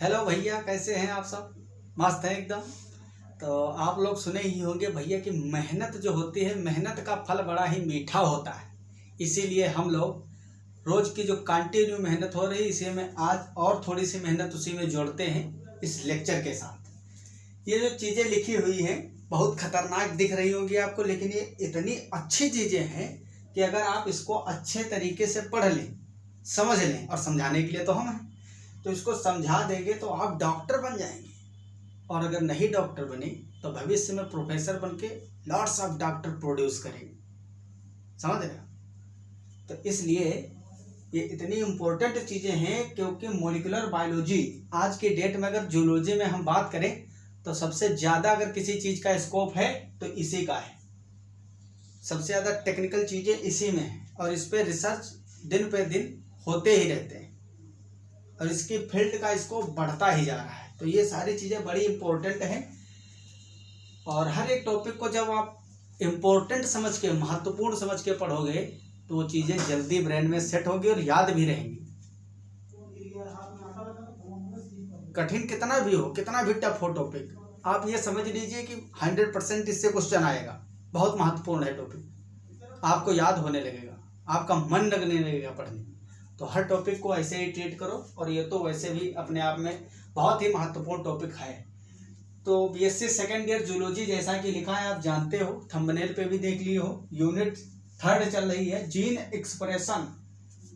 Hello भैया, कैसे हैं आप सब? मस्त है एकदम। तो आप लोग सुने ही होंगे भैया कि मेहनत जो होती है, मेहनत का फल बड़ा ही मीठा होता है। इसीलिए हम लोग रोज की जो कंटिन्यू मेहनत हो रही है, इसी में आज और थोड़ी सी मेहनत उसी में जोड़ते हैं इस लेक्चर के साथ। ये जो चीज़ें लिखी हुई हैं बहुत खतरनाक दिख रही होंगी आपको, लेकिन ये इतनी अच्छी चीज़ें हैं कि अगर आप इसको अच्छे तरीके से पढ़ लें, समझ लें, और समझाने के लिए तो हम हैं, तो इसको समझा देंगे तो आप डॉक्टर बन जाएंगे। और अगर नहीं डॉक्टर बने तो भविष्य में प्रोफेसर बन के लॉट्स ऑफ डॉक्टर प्रोड्यूस करेंगे। समझ रहे हो? तो इसलिए ये इतनी इम्पोर्टेंट चीज़ें हैं, क्योंकि मॉलिक्यूलर बायोलॉजी आज की डेट में, अगर जूलॉजी में हम बात करें तो सबसे ज़्यादा अगर किसी चीज़ का स्कोप है तो इसी का है। सबसे ज़्यादा टेक्निकल चीज़ें इसी में है और इस पर रिसर्च दिन पे दिन होते ही रहते हैं और इसकी फील्ड का स्कोप बढ़ता ही जा रहा है। तो ये सारी चीज़ें बड़ी इम्पोर्टेंट हैं और हर एक टॉपिक को जब आप इम्पोर्टेंट समझ के, महत्वपूर्ण समझ के पढ़ोगे तो वो चीज़ें जल्दी ब्रेन में सेट होगी और याद भी रहेंगी। कठिन कितना भी हो, कितना भी टफ हो टॉपिक, आप ये समझ लीजिए कि 100% इससे क्वेश्चन आएगा। बहुत महत्वपूर्ण है टॉपिक, आपको याद होने लगेगा, आपका मन लगने लगेगा पढ़ने। तो हर टॉपिक को ऐसे ही ट्रीट करो। और ये तो वैसे भी अपने आप में बहुत ही महत्वपूर्ण टॉपिक है। तो बीएससी सेकेंड ईयर जूलॉजी जैसा कि लिखा है, आप जानते हो, थंबनेल पे भी देख लिए हो, यूनिट 3 चल रही है, gene expression,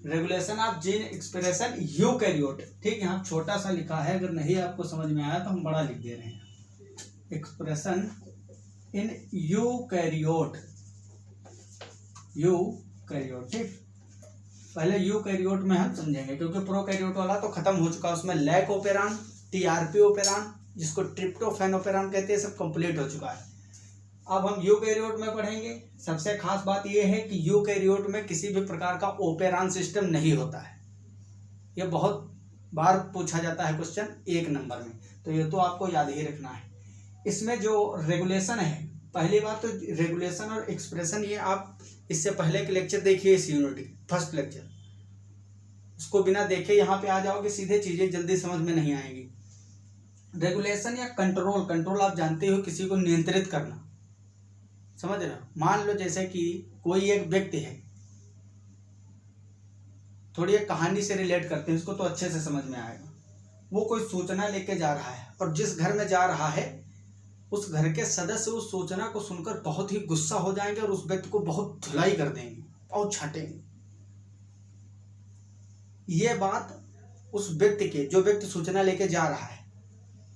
regulation of gene expression eukaryote. ठीक है, यहाँ छोटा सा लिखा है, अगर नहीं आपको समझ में आया तो हम बड़ा लिख दे रहे हैं, एक्सप्रेशन इन यूकैरियोट। यूकैरियोट, ठीक। पहले यूकैरियोट में हम समझेंगे, क्योंकि प्रोकैरियोट वाला तो खत्म हो चुका, उसमें लैक ओपेरान, टीआरपी ओपेरान, जिसको ट्रिप्टोफैन ओपेरान कहते हैं, सब कंप्लीट हो चुका है। अब हम यूकैरियोट में पढ़ेंगे। सबसे खास बात यह है कि यूकैरियोट में किसी भी प्रकार का ओपेरान सिस्टम नहीं होता है। यह बहुत बार पूछा जाता है क्वेश्चन 1 नंबर में, तो ये तो आपको याद ही रखना है। इसमें जो रेगुलेशन है, पहली बात तो रेगुलेशन और एक्सप्रेशन, ये आप इससे पहले के लेक्चर देखिए, इस यूनिट के फर्स्ट लेक्चर, उसको बिना देखे यहाँ पे आ जाओगे सीधे, चीजें जल्दी समझ में नहीं आएंगी। रेगुलेशन या कंट्रोल, कंट्रोल आप जानते हो, किसी को नियंत्रित करना, समझ रहे हो? मान लो जैसे कि कोई एक व्यक्ति है, थोड़ी एक कहानी से रिलेट करते हैं, इसको तो अच्छे से समझ में आएगा। वो कोई सूचना लेके जा रहा है और जिस घर में जा रहा है उस घर के सदस्य उस सूचना को सुनकर बहुत ही गुस्सा हो जाएंगे और उस व्यक्ति को बहुत धुलाई कर देंगे और छाटेंगे। ये बात उस व्यक्ति के, जो व्यक्ति सूचना लेके जा रहा है,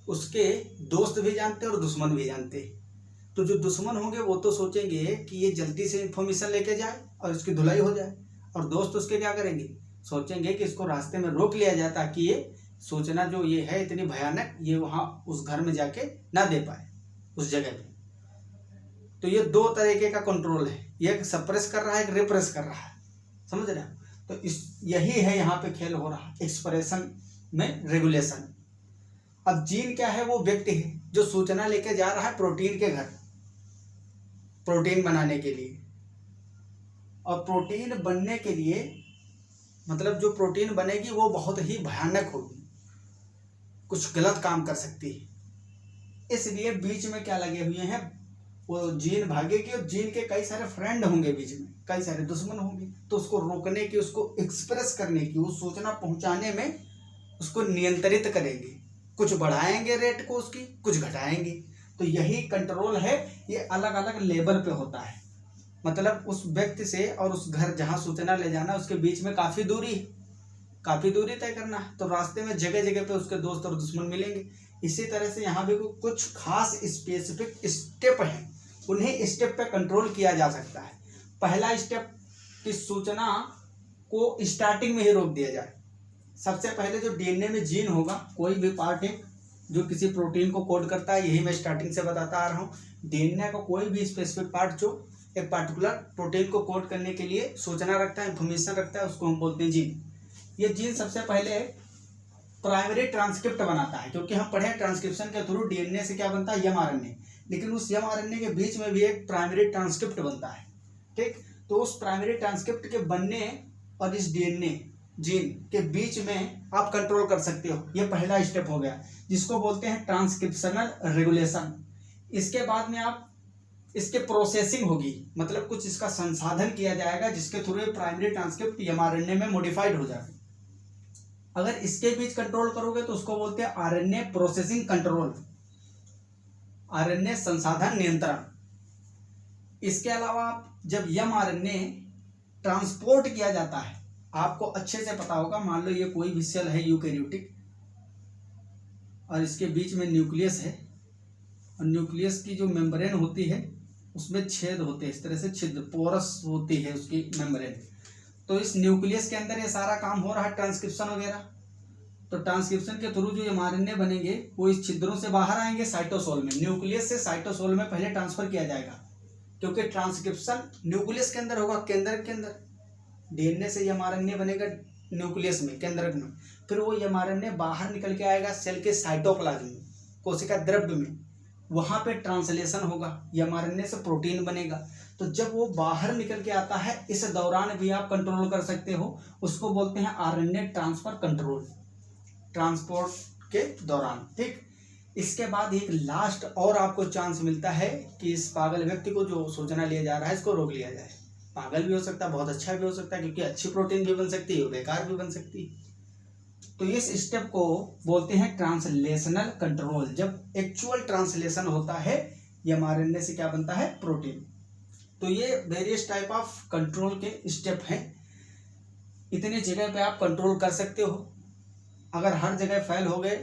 उसके दोस्त भी जानते हैं और दुश्मन भी जानते हैं। तो जो दुश्मन होंगे वो तो सोचेंगे कि ये जल्दी से इंफॉर्मेशन लेके जाए और इसकी धुलाई हो जाए, और दोस्त उसके क्या करेंगे, सोचेंगे कि इसको रास्ते में रोक लिया जाए ताकि ये सूचना जो ये है इतनी भयानक, ये वहाँ उस घर में जाके ना दे पाए उस जगह पे। तो ये 2 तरीके का कंट्रोल है, एक सप्रेस कर रहा है, एक रिप्रेस कर रहा है, समझ रहे हो? तो इस यही है यहाँ पे खेल हो रहा है एक्सप्रेशन में, रेगुलेशन। अब जीन क्या है? वो व्यक्ति है जो सूचना लेके जा रहा है प्रोटीन के घर, प्रोटीन बनाने के लिए। और प्रोटीन बनने के लिए, मतलब जो प्रोटीन बनेगी वो बहुत ही भयानक होगी, कुछ गलत काम कर सकती है। इसलिए बीच में क्या लगे हुए हैं, वो जीन भागेगी और जीन के कई सारे फ्रेंड होंगे, बीच में कई सारे दुश्मन होंगे, तो उसको रोकने की, उसको एक्सप्रेस करने की, उस सूचना पहुंचाने में उसको नियंत्रित करेंगे। कुछ बढ़ाएंगे रेट को उसकी, कुछ घटाएंगे। तो यही कंट्रोल है, ये अलग अलग लेवल पे होता है। मतलब उस व्यक्ति से और उस घर जहाँ सूचना ले जाना, उसके बीच में काफ़ी दूरी तय करना है। तो रास्ते में जगह जगह पे उसके दोस्त और दुश्मन मिलेंगे। इसी तरह से यहाँ भी कुछ खास स्पेसिफिक स्टेप हैं, उन्हीं स्टेप पे कंट्रोल किया जा सकता है। पहला स्टेप, इस सूचना को स्टार्टिंग में ही रोक दिया जाए। सबसे पहले जो डीएनए में जीन होगा, कोई भी पार्ट है जो किसी प्रोटीन को कोड करता है, यही मैं स्टार्टिंग से बताता आ रहा हूँ। डीएनए का कोई भी स्पेसिफिक पार्ट जो एक पार्टिकुलर प्रोटीन को कोड करने के लिए सूचना रखता है, इंफॉर्मेशन रखता है, उसको हम बोलते हैं जीन। ये जीन सबसे पहले प्राइमरी ट्रांसक्रिप्ट बनाता है, क्योंकि हम पढ़े ट्रांसक्रिप्शन के थ्रू डीएनए से क्या बनता है, एमआरएनए, लेकिन उस एमआरएनए के बीच में भी एक प्राइमरी ट्रांसक्रिप्ट बनता है। ठीक, तो उस प्राइमरी ट्रांसक्रिप्ट के बनने और इस डीएनए जीन के बीच में आप कंट्रोल कर सकते हो। ये पहला स्टेप हो गया, जिसको बोलते हैं ट्रांसक्रिप्शनल रेगुलेशन। इसके बाद में आप इसके प्रोसेसिंग होगी, मतलब कुछ इसका संसाधन किया जाएगा जिसके थ्रू प्राइमरी ट्रांसक्रिप्ट एमआरएनए में मॉडिफाइड हो जाए। अगर इसके बीच कंट्रोल करोगे तो उसको बोलते हैं आरएनए प्रोसेसिंग कंट्रोल, आरएनए संसाधन नियंत्रण। इसके अलावा आप जब एमआरएनए ट्रांसपोर्ट किया जाता है, आपको अच्छे से पता होगा, मान लो ये कोई भी सेल है यूकैरियोटिक और इसके बीच में न्यूक्लियस है, और न्यूक्लियस की जो मेम्ब्रेन होती है उसमें छेद होते हैं, इस तरह से छिद्र पोरस होती है उसकी मेम्ब्रेन। तो इस न्यूक्लियस के अंदर ये सारा काम हो रहा है ट्रांसक्रिप्शन वगैरह। तो ट्रांसक्रिप्शन के थ्रू जो एमआरएनए बनेंगे वो इस छिद्रों से बाहर आएंगे साइटोसोल में, न्यूक्लियस से साइटोसोल में पहले ट्रांसफर किया जाएगा, क्योंकि ट्रांसक्रिप्शन न्यूक्लियस के अंदर होगा, केंद्रक के अंदर। डीएनए से एमआरएनए बनेगा न्यूक्लियस में, केंद्रक में, फिर वो एमआरएनए बाहर निकल के आएगा सेल के साइटोप्लाज्म में, कोशिका द्रव्य में, वहां पे ट्रांसलेशन होगा, एमआरएनए से प्रोटीन बनेगा। तो जब वो बाहर निकल के आता है, इस दौरान भी आप कंट्रोल कर सकते हो, उसको बोलते हैं आरएनए ट्रांसफर कंट्रोल, ट्रांसपोर्ट के दौरान। ठीक, इसके बाद एक लास्ट और आपको चांस मिलता है कि इस पागल व्यक्ति को जो सूचना लिया जा रहा है इसको रोक लिया जाए। पागल भी हो सकता है, बहुत अच्छा भी हो सकता है, क्योंकि अच्छी प्रोटीन भी बन सकती है, बेकार भी बन सकती है। तो इस स्टेप को बोलते हैं ट्रांसलेशनल कंट्रोल, जब एक्चुअल ट्रांसलेशन होता है एमआरएनए से क्या बनता है, प्रोटीन। तो ये वेरियस टाइप ऑफ कंट्रोल के स्टेप हैं। इतनी जगह पे आप कंट्रोल कर सकते हो। अगर हर जगह फेल हो गए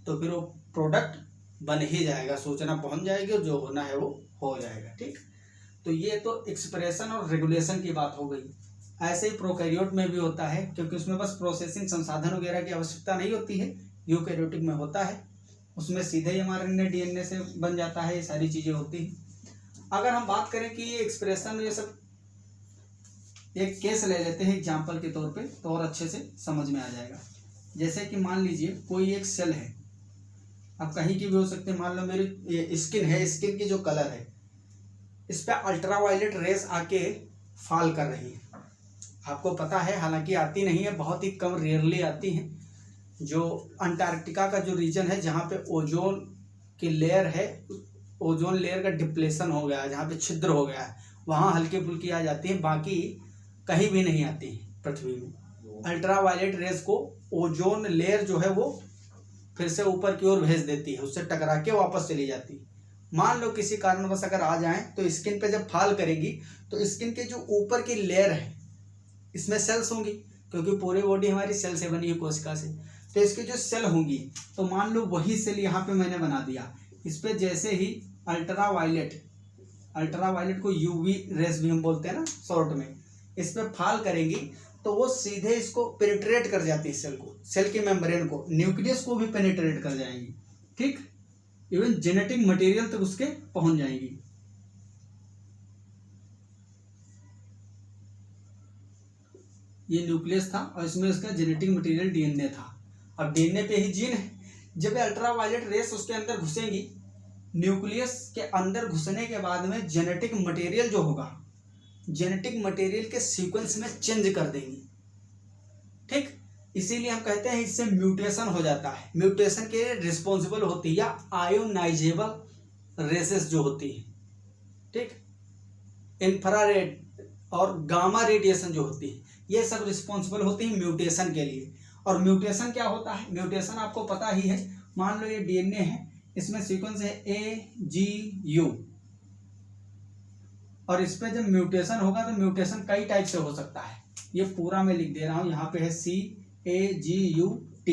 तो फिर वो प्रोडक्ट बन ही जाएगा, सूचना पहुंच जाएगी और जो होना है वो हो जाएगा। ठीक, तो ये तो एक्सप्रेशन और रेगुलेशन की बात हो गई। ऐसे ही प्रोकैरियोट में भी होता है, क्योंकि उसमें बस प्रोसेसिंग संसाधन वगैरह की आवश्यकता नहीं होती है, यूकैरियोटिक में होता है, उसमें सीधे एमआरएनए डीएनए से बन जाता है, ये सारी चीज़ें होती हैं। अगर हम बात करें कि ये एक्सप्रेशन ये सब, एक केस ले लेते हैं एग्जाम्पल के तौर पे, तो और अच्छे से समझ में आ जाएगा। जैसे कि मान लीजिए कोई एक सेल है, अब कहीं की भी हो सकते हैं, मान लो मेरी ये स्किन है, स्किन की जो कलर है इस पर अल्ट्रावायलेट रेस आके फॉल कर रही है। आपको पता है, हालांकि आती नहीं है, बहुत ही कम, रेयरली आती हैं। जो अंटार्कटिका का जो रीजन है जहाँ पे ओजोन की लेयर है, ओजोन लेयर का डिप्लेशन हो गया है, जहाँ पे छिद्र हो गया है, वहाँ हल्की फुल्की आ जाती है, बाकी कहीं भी नहीं आती है पृथ्वी में। अल्ट्रावायलेट रेस को ओजोन लेयर जो है वो फिर से ऊपर की ओर भेज देती है, उससे टकरा के वापस चली जाती है। मान लो किसी कारणवश अगर आ जाएं तो स्किन पे जब फॉल करेंगी तो स्किन के जो ऊपर की लेयर है इसमें सेल्स होंगी, क्योंकि पूरी बॉडी हमारी सेल से बनी है, कोशिका से। तो इसकी जो सेल होंगी, तो मान लो वही सेल यहाँ पे मैंने बना दिया, इस पे जैसे ही अल्ट्रावायलेट को यूवी रेस भी हम बोलते हैं ना शॉर्ट में, इस पे फॉल करेंगी तो वो सीधे इसको पेनिट्रेट कर जाती है, सेल को, सेल की मेम्ब्रेन को, न्यूक्लियस को भी पेनिट्रेट कर जाएंगी। ठीक, इवन जेनेटिक मटेरियल तक उसके पहुंच जाएंगी। ये न्यूक्लियस था और इसमें इसका जेनेटिक मटेरियल डीएनए था। अब डीएनए पे ही जीन है। जब अल्ट्रावायलेट रेस उसके अंदर घुसेंगी, न्यूक्लियस के अंदर घुसने के बाद में जेनेटिक मटेरियल जो होगा, जेनेटिक मटेरियल के सीक्वेंस में चेंज कर देंगी। ठीक, इसीलिए हम कहते हैं इससे म्यूटेशन हो जाता है। म्यूटेशन के रिस्पॉन्सिबल होती है या आयोनाइजेबल रेसेस जो होती है, ठीक, इंफ्रारेड और गामा रेडिएशन जो होती है, ये सब रिस्पॉन्सिबल होती है म्यूटेशन के लिए। और म्यूटेशन क्या होता है, म्यूटेशन आपको पता ही है। मान लो ये डीएनए है, इसमें सीक्वेंस है AGU, और इस पे जब म्यूटेशन होगा तो म्यूटेशन कई टाइप से हो सकता है। ये पूरा मैं लिख दे रहा हूं, यहाँ पे है CAGUT,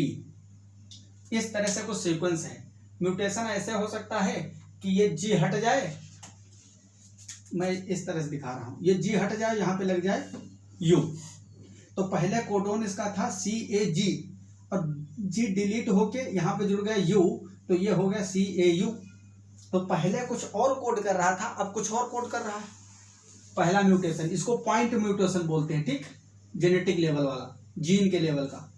इस तरह से कुछ सीक्वेंस है। म्यूटेशन ऐसे हो सकता है कि ये G हट जाए, मैं इस तरह से दिखा रहा हूं, ये G हट जाए, यहाँ पे लग जाए U। तो पहले कोडोन इसका था CAG और G डिलीट होके यहाँ पे जुड़ गया U, तो ये हो गया CAU। तो पहले कुछ और कोड कर रहा था, अब कुछ और कोड कर रहा है। पहला म्यूटेशन, इसको पॉइंट म्यूटेशन बोलते हैं। ठीक, जेनेटिक लेवल वाला, जीन के लेवल का।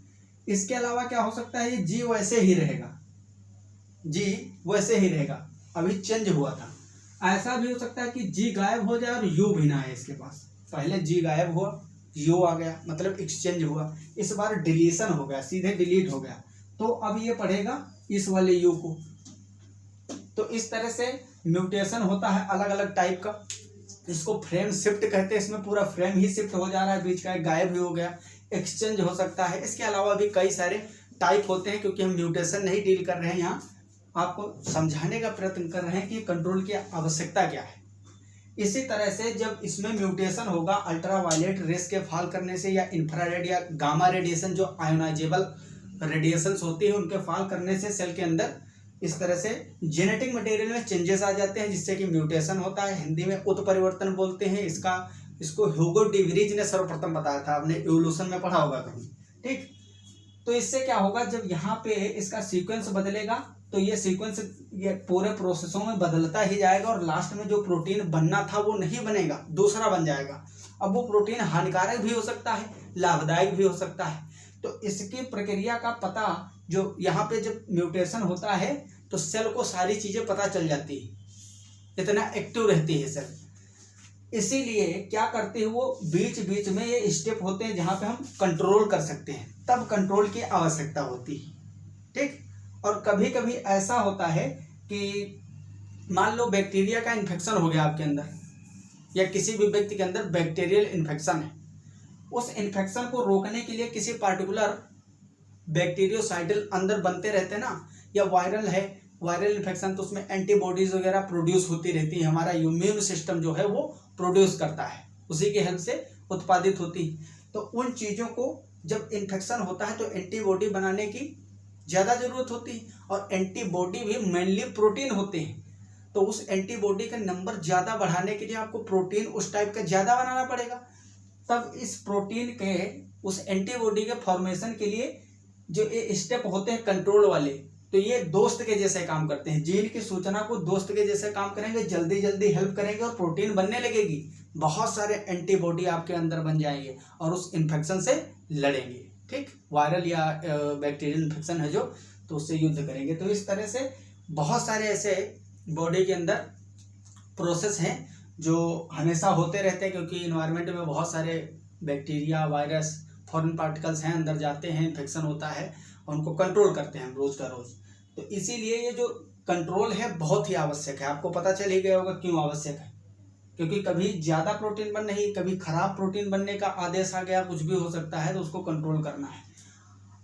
इसके अलावा क्या हो सकता है, ये जी वैसे ही रहेगा, जी वैसे ही रहेगा, अभी चेंज हुआ था। ऐसा भी हो सकता है कि जी गायब हो जाए और यू भी ना है इसके पास, पहले जी गायब हुआ यू आ गया, मतलब एक्सचेंज हुआ। इस बार डिलीशन हो गया, सीधे डिलीट हो गया, तो अब ये पढ़ेगा इस वाले यू को। तो इस तरह से म्यूटेशन होता है अलग अलग टाइप का। इसको फ्रेम शिफ्ट कहते हैं, इसमें पूरा फ्रेम ही शिफ्ट हो जा रहा है, बीच का एक गायब भी हो गया। एक्सचेंज हो सकता है। इसके अलावा भी कई सारे टाइप होते हैं, क्योंकि हम म्यूटेशन नहीं डील कर रहे हैं यहाँ, आपको समझाने का प्रयत्न कर रहे हैं कि कंट्रोल की आवश्यकता क्या है। इसी तरह से जब इसमें म्यूटेशन होगा अल्ट्रावायलेट रेस के फॉल करने से, या इंफ्रारेड या गामा रेडिएशन जो आयोनाइजेबल रेडिएशंस होती है उनके फॉल करने से सेल के अंदर इस तरह से जेनेटिक मटेरियल में चेंजेस आ जाते हैं, जिससे कि म्यूटेशन होता है। हिंदी में उत्परिवर्तन बोलते हैं इसको ह्यूगो डी व्रीज ने सर्वप्रथम बताया था, आपने इवोल्यूशन में पढ़ा होगा कभी, ठीक। तो इससे क्या होगा, जब यहाँ पे इसका सीक्वेंस बदलेगा तो ये सीक्वेंस ये पूरे प्रोसेसों में बदलता ही जाएगा, और लास्ट में जो प्रोटीन बनना था वो नहीं बनेगा, दूसरा बन जाएगा। अब वो प्रोटीन हानिकारक भी हो सकता है, लाभदायक भी हो सकता है। तो इसकी प्रक्रिया का पता जो यहाँ पे जब म्यूटेशन होता है तो सेल को सारी चीजें पता चल जाती है, इतना एक्टिव रहती है सेल। इसीलिए क्या करती है वो, बीच बीच में ये स्टेप होते हैं जहाँ पे हम कंट्रोल कर सकते हैं, तब कंट्रोल की आवश्यकता होती है, ठीक। और कभी कभी ऐसा होता है कि मान लो बैक्टीरिया का इन्फेक्शन हो गया आपके अंदर, या किसी भी व्यक्ति के अंदर बैक्टीरियल इन्फेक्शन है, उस इन्फेक्शन को रोकने के लिए किसी पार्टिकुलर बैक्टीरियोसाइडल अंदर बनते रहते हैं ना, या वायरल है, वायरल इन्फेक्शन तो उसमें एंटीबॉडीज वगैरह प्रोड्यूस होती रहती है, हमारा इम्यून सिस्टम जो है वो प्रोड्यूस करता है, उसी के हेल्प से उत्पादित होती है। तो उन चीज़ों को जब इन्फेक्शन होता है तो एंटीबॉडी बनाने की ज़्यादा ज़रूरत होती है, और एंटीबॉडी भी मेनली प्रोटीन होते हैं। तो उस एंटीबॉडी का नंबर ज़्यादा बढ़ाने के लिए आपको प्रोटीन उस टाइप का ज़्यादा बनाना पड़ेगा। तब इस प्रोटीन के उस एंटीबॉडी के फॉर्मेशन के लिए जो ये स्टेप होते हैं कंट्रोल वाले, तो ये दोस्त के जैसे काम करते हैं। जीन की सूचना को दोस्त के जैसे काम करेंगे, जल्दी जल्दी हेल्प करेंगे और प्रोटीन बनने लगेगी, बहुत सारे एंटीबॉडी आपके अंदर बन जाएंगे और उस इन्फेक्शन से लड़ेंगे, ठीक। वायरल या बैक्टीरियल इन्फेक्शन है जो, तो उससे युद्ध करेंगे। तो इस तरह से बहुत सारे ऐसे बॉडी के अंदर प्रोसेस हैं जो हमेशा होते रहते हैं, क्योंकि इन्वायरमेंट में बहुत सारे बैक्टीरिया, वायरस, फॉरेन पार्टिकल्स हैं, अंदर जाते हैं, इन्फेक्शन होता है और उनको कंट्रोल करते हैं रोज का रोज। तो इसीलिए ये जो कंट्रोल है बहुत ही आवश्यक है। आपको पता चल ही गया होगा क्यों आवश्यक है, क्योंकि कभी ज़्यादा प्रोटीन बन नहीं, कभी खराब प्रोटीन बनने का आदेश आ गया, कुछ भी हो सकता है, तो उसको कंट्रोल करना है।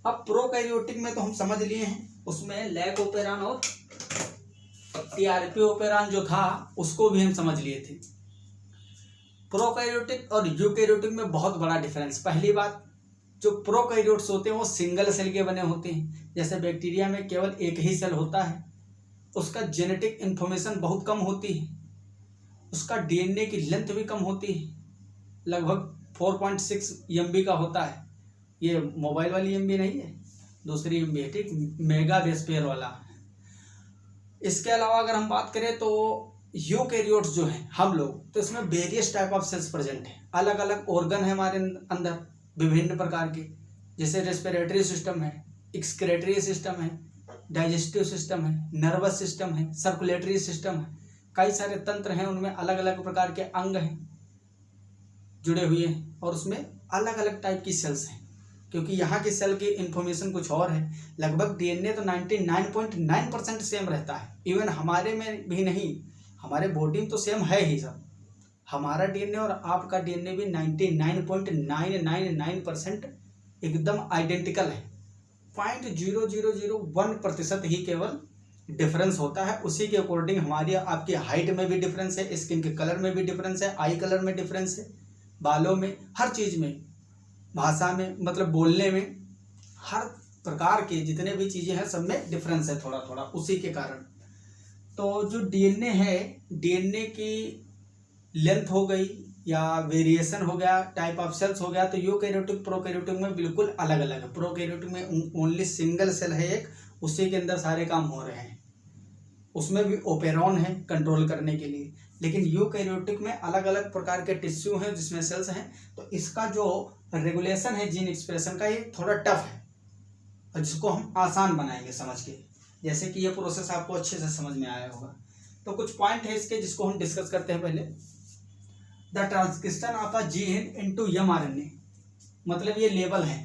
अब प्रोकैरियोटिक में तो हम समझ लिए हैं, उसमें लैक ओपेरान और टीआरपी ओपेरान जो था उसको भी हम समझ लिए थे। प्रोकैरियोटिक और यूकैरियोटिक में बहुत बड़ा डिफरेंस। पहली बात, जो प्रोकैरियोट्स होते हैं वो सिंगल सेल के बने होते हैं, जैसे बैक्टीरिया में केवल एक ही सेल होता है, उसका जेनेटिक इन्फॉर्मेशन बहुत कम होती है, उसका डीएनए की लेंथ भी कम होती है, लगभग 4.6 MB का होता है। ये मोबाइल वाली MB नहीं है, दूसरी MB है, ठीक, मेगा बेस पेयर वाला। इसके अलावा अगर हम बात करें तो यूकैरियोट्स जो हैं हम लोग, तो इसमें various type of cells present है, अलग अलग ऑर्गन है हमारे अंदर विभिन्न प्रकार के, जैसे रेस्पिरेटरी सिस्टम है, एक्सक्रेटरी सिस्टम है, डाइजेस्टिव सिस्टम है, नर्वस सिस्टम है, सर्कुलेटरी सिस्टम है, कई सारे तंत्र हैं, उनमें अलग अलग प्रकार के अंग हैं जुड़े हुए हैं, और उसमें अलग अलग टाइप की सेल्स हैं, क्योंकि यहाँ की सेल की इन्फॉर्मेशन कुछ और है। लगभग डीएनए तो 99.9% सेम रहता है, इवन हमारे में भी नहीं, हमारे बॉडी में तो सेम है ही सब, हमारा डीएनए और आपका डीएनए भी 99.999% एकदम आइडेंटिकल है। 0.0001% ही केवल डिफरेंस होता है, उसी के अकॉर्डिंग हमारी आपकी हाइट में भी डिफरेंस है, स्किन के कलर में भी डिफरेंस है, आई कलर में डिफरेंस है, बालों में, हर चीज़ में, भाषा में, मतलब बोलने में, हर प्रकार के जितने भी चीज़ें हैं सब में डिफरेंस है थोड़ा थोड़ा, उसी के कारण। तो जो डीएनए है, डीएनए की लेंथ हो गई या वेरिएशन हो गया, टाइप ऑफ सेल्स हो गया, तो यूकैरियोटिक प्रोकैरियोटिक में बिल्कुल अलग अलग है। प्रोकैरियोटिक में ओनली सिंगल सेल है एक, उसी के अंदर सारे काम हो रहे हैं, उसमें भी ओपेरॉन है कंट्रोल करने के लिए। लेकिन यूकैरियोटिक में अलग अलग प्रकार के टिश्यू हैं जिसमें सेल्स हैं, तो इसका जो रेगुलेशन है जीन एक्सप्रेशन का, ये थोड़ा टफ है, और जिसको हम आसान बनाएंगे समझ के, जैसे कि ये प्रोसेस आपको अच्छे से समझ में आया होगा। तो कुछ पॉइंट है इसके जिसको हम डिस्कस करते हैं। पहले the transcription of a gene into mRNA, मतलब ये लेवल है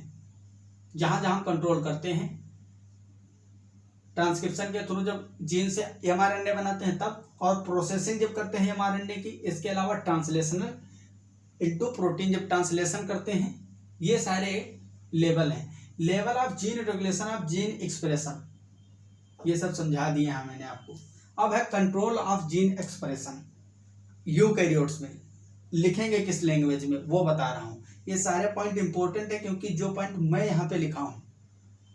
जहां जहां कंट्रोल करते हैं ट्रांसक्रिप्शन के थ्रू, जब जीन से mRNA बनाते हैं तब, और प्रोसेसिंग जब करते हैं mRNA की। इसके अलावा ट्रांसलेशनल इनटू प्रोटीन जब ट्रांसलेशन करते हैं, ये सारे लेवल हैं। Level of gene regulation of gene expression, ये सब समझा दिए हैं मैंने आपको। अब है control of gene expression eukaryotes में, लिखेंगे किस लैंग्वेज में वो बता रहा हूँ। ये सारे पॉइंट इंपॉर्टेंट है क्योंकि जो पॉइंट मैं यहाँ पे लिखा हूँ,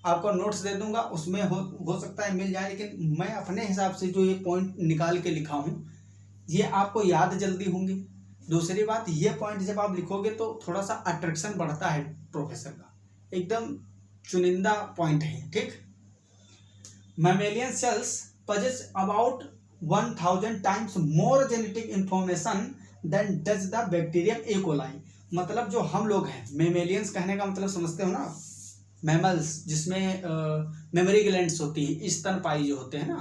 आपको नोट्स दे दूंगा, उसमें हो सकता है मिल जाए, लेकिन मैं अपने हिसाब से जो ये पॉइंट निकाल के लिखा हूँ ये आपको याद जल्दी होंगे। दूसरी बात, ये पॉइंट जब आप लिखोगे तो थोड़ा सा अट्रैक्शन बढ़ता है प्रोफेसर का, एकदम चुनिंदा पॉइंट है, ठीक। Mammalian cells possess about 1000 times more genetic information than does the bacterium E. coli। मतलब जो हम लोग हैं, मेमेलियंस कहने का मतलब समझते हो ना, मैमल्स जिसमें मेमोरी ग्लैंड्स होती है, स्तनपायी जो होते हैं ना,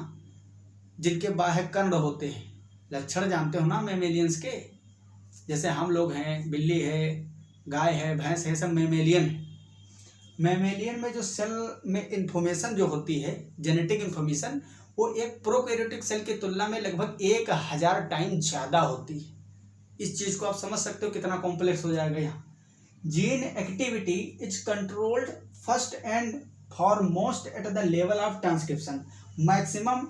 जिनके बाह्य कर्ण होते हैं, लक्षण जानते हो ना मेमेलियंस के। जैसे हम लोग हैं, बिल्ली है, गाय है, भैंस है, सब मेमेलियन है। मेमेलियन में जो सेल में इंफॉर्मेशन जो होती है, जेनेटिक इंफॉर्मेशन, वो एक प्रोकैरियोटिक सेल की तुलना में लगभग 1000 टाइम ज़्यादा होती है। इस चीज़ को आप समझ सकते हो कितना कॉम्प्लेक्स हो जाएगा यहाँ। Gene activity is controlled first and foremost at the level of transcription. Maximum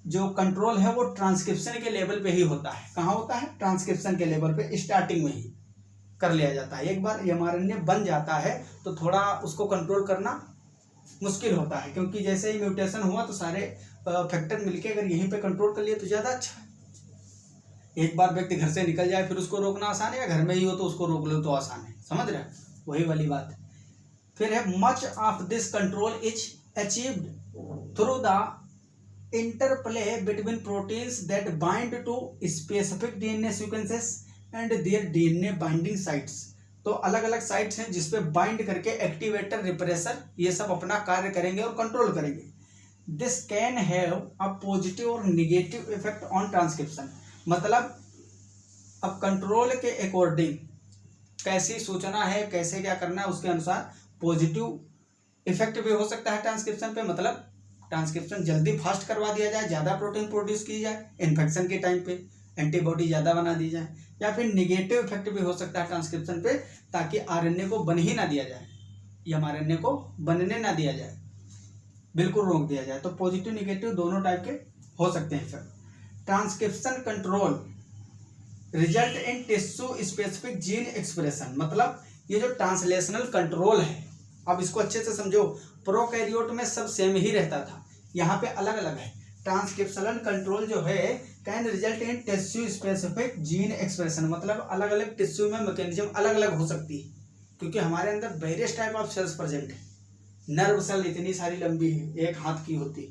जो कंट्रोल है वो ट्रांसक्रिप्शन के लेवल पे ही होता है। कहाँ होता है? ट्रांसक्रिप्शन के लेवल पे, स्टार्टिंग में ही कर लिया जाता है। एक बार mRNA बन जाता है तो थोड़ा उसको कंट्रोल करना मुश्किल होता है, क्योंकि जैसे ही म्यूटेशन हुआ तो सारे फैक्टर मिलके अगर यहीं पे कंट्रोल कर लिए तो ज़्यादा अच्छा है। एक बार व्यक्ति घर से निकल जाए फिर उसको रोकना आसान है, या घर में ही हो तो उसको रोक लो तो आसान है, समझ रहे हैं? वही वाली बात। फिर है much of this control is achieved through the interplay between proteins that bind to specific DNA sequences and their DNA binding sites. तो अलग अलग साइट्स हैं जिसपे बाइंड करके एक्टिवेटर, रिप्रेसर, ये सब अपना कार्य करेंगे और कंट्रोल करेंगे। This can have a positive और निगेटिव इफेक्ट ऑन ट्रांसक्रिप्शन। मतलब अब कंट्रोल के अकॉर्डिंग कैसी सूचना है, कैसे क्या करना है, उसके अनुसार पॉजिटिव इफेक्ट भी हो सकता है ट्रांसक्रिप्शन पे। मतलब ट्रांसक्रिप्शन जल्दी फास्ट करवा दिया जाए, ज़्यादा प्रोटीन प्रोड्यूस की जाए, इन्फेक्शन के टाइम पे एंटीबॉडी ज़्यादा बना दी जाए, या फिर निगेटिव इफेक्ट भी हो सकता है ट्रांसक्रिप्शन पे, ताकि आरएनए को बन ही ना दिया जाए या एमआरएनए को बनने ना दिया जाए, बिल्कुल रोक दिया जाए। तो पॉजिटिव निगेटिव दोनों टाइप के हो सकते हैं effect. Transcription control result in tissue specific gene expression. मतलब ये जो ट्रांसलेशनल कंट्रोल है, अब इसको अच्छे से समझो। प्रोकैरियोट में सब सेम ही रहता था, यहाँ पे अलग अलग है। ट्रांसक्रिप्शनल कंट्रोल जो है can result in tissue specific gene expression. मतलब अलग अलग टिश्यू में मैकेनिज्म अलग अलग हो सकती है, क्योंकि हमारे अंदर various type of cells present है। नर्व सेल इतनी सारी लंबी है, एक हाथ की होती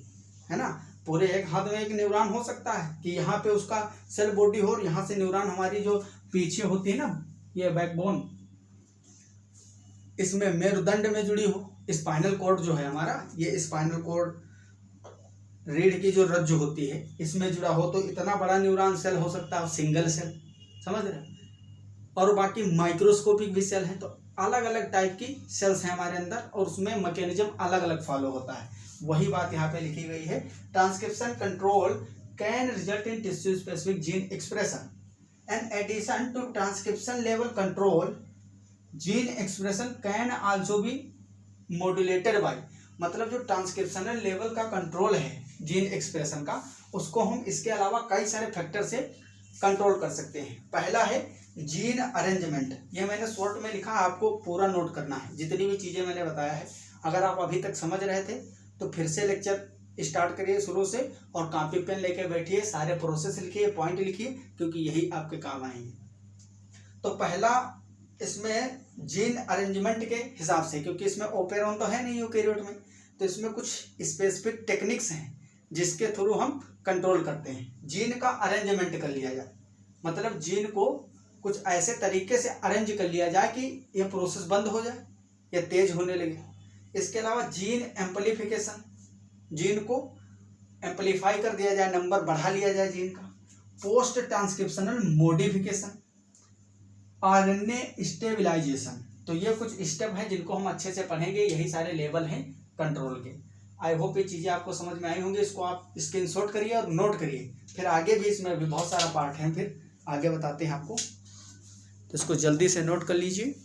है ना, पूरे एक हाथ में एक न्यूरॉन हो सकता है कि यहाँ पे उसका सेल बॉडी हो, और यहाँ से न्यूरॉन हमारी जो पीछे होती है ना, ये बैकबोन, इसमें मेरुदंड में जुड़ी हो। स्पाइनल कॉर्ड जो है हमारा, ये स्पाइनल कॉर्ड रीढ़ की जो रज्जु होती है इसमें जुड़ा हो, तो इतना बड़ा न्यूरॉन सेल हो सकता है, सिंगल सेल, समझ रहे हैं? और बाकी माइक्रोस्कोपिक भी सेल है। तो अलग अलग टाइप की सेल्स हैं हमारे अंदर, और उसमें मैकेनिज्म अलग अलग फॉलो होता है। वही बात यहाँ पे लिखी गई है। Transcription control can result in tissue specific gene expression and addition to transcription level control gene expression can also be modulated by. मतलब जो ट्रांसक्रिप्शनल लेवल का कंट्रोल है जीन एक्सप्रेशन का, उसको हम इसके अलावा कई सारे फैक्टर से कंट्रोल कर सकते हैं। पहला है जीन अरेंजमेंट। ये मैंने शॉर्ट में लिखा, आपको पूरा नोट करना है जितनी भी चीज़ें मैंने बताया है। अगर आप अभी तक समझ रहे थे तो फिर से लेक्चर स्टार्ट करिए शुरू से, और कॉपी पेन लेके बैठिए, सारे प्रोसेस लिखिए, पॉइंट लिखिए, क्योंकि यही आपके काम आएंगे। तो पहला इसमें जीन अरेंजमेंट के हिसाब से, क्योंकि इसमें ओपेरॉन तो है नहीं यूकैरियोट में, तो इसमें कुछ स्पेसिफिक टेक्निक्स हैं जिसके थ्रू हम कंट्रोल करते हैं। जीन का अरेंजमेंट कर लिया जाए, मतलब जीन को कुछ ऐसे तरीके से अरेंज कर लिया जाए कि यह प्रोसेस बंद हो जाए या तेज होने लगे। इसके अलावा जीन एम्पलीफिकेशन, जीन को एम्पलीफाई कर दिया जाए, नंबर बढ़ा लिया जाए जीन का। Post transcriptional modification, RNA stabilization. तो ये कुछ स्टेप हैं जिनको हम अच्छे से पढ़ेंगे, यही सारे लेवल हैं कंट्रोल के। आई होप ये चीज़ें आपको समझ में आई होंगी। इसको आप स्क्रीनशॉट करिए और नोट करिए, फिर आगे भी इसमें भी बहुत सारा पार्ट है, फिर आगे बताते हैं आपको, तो इसको जल्दी से नोट कर लीजिए।